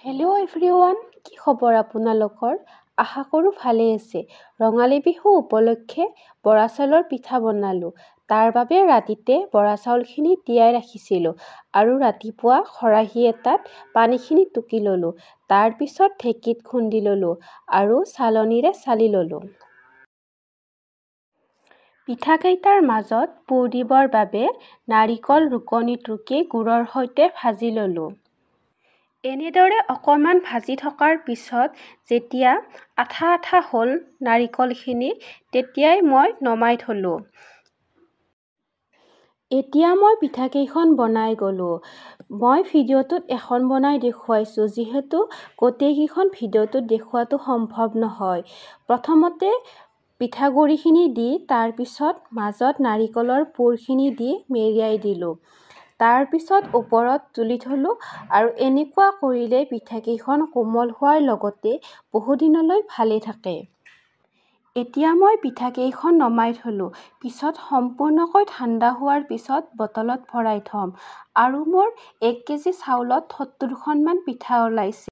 Hello' everyone, কি খবৰ আপোনালোকৰ? আশা কৰোঁ ভালে আছে। ৰঙালী বিহু উপলক্ষে বৰা চাউলৰ পিঠা বনালোঁ। তাৰ বাবে ৰাতিতে বৰা চাউলখিনি তিয়াই ৰাখিছিলোঁ আৰু ৰাতিপুৱা খৰাহী এটাত পানীখিনি টুকি ল'লোঁ। তাৰপিছত ঢেঁকীত খুন্দি ল'লোঁ আৰু চালনীৰে চালি ল'লোঁ। পিঠাকেইটাৰ মাজত পুৰ দিবৰ বাবে নাৰিকল ৰুকনিত ৰুকি গুড়ৰ সৈতে ভাজি ল'লোঁ। এনেদৰে অকণমান ভাজি থকাৰ পিছত যেতিয়া আঠা আঠা হ'ল নাৰিকলখিনি, তেতিয়াই মই নমাই থলোঁ। এতিয়া মই পিঠাকেইখন বনাই গ'লোঁ। মই ভিডিঅ'টোত এখন বনাই দেখুৱাইছোঁ, যিহেতু গোটেইকেইখন ভিডিঅ'টোত দেখুওৱাটো সম্ভৱ নহয়। প্ৰথমতে পিঠাগুড়িখিনি দি তাৰপিছত মাজত নাৰিকলৰ পুৰখিনি দি মেৰিয়াই দিলোঁ। তাৰপিছত ওপৰত তুলি থলোঁ আৰু এনেকুৱা কৰিলে পিঠাকেইখন কোমল হোৱাৰ লগতে বহুদিনলৈ ভালে থাকে। এতিয়া মই পিঠাকেইখন নমাই থলোঁ। পিছত সম্পূৰ্ণকৈ ঠাণ্ডা হোৱাৰ পিছত বটলত ভৰাই থ'ম। আৰু মোৰ 1 কেজি চাউলত 70খনমান পিঠা ওলাইছে।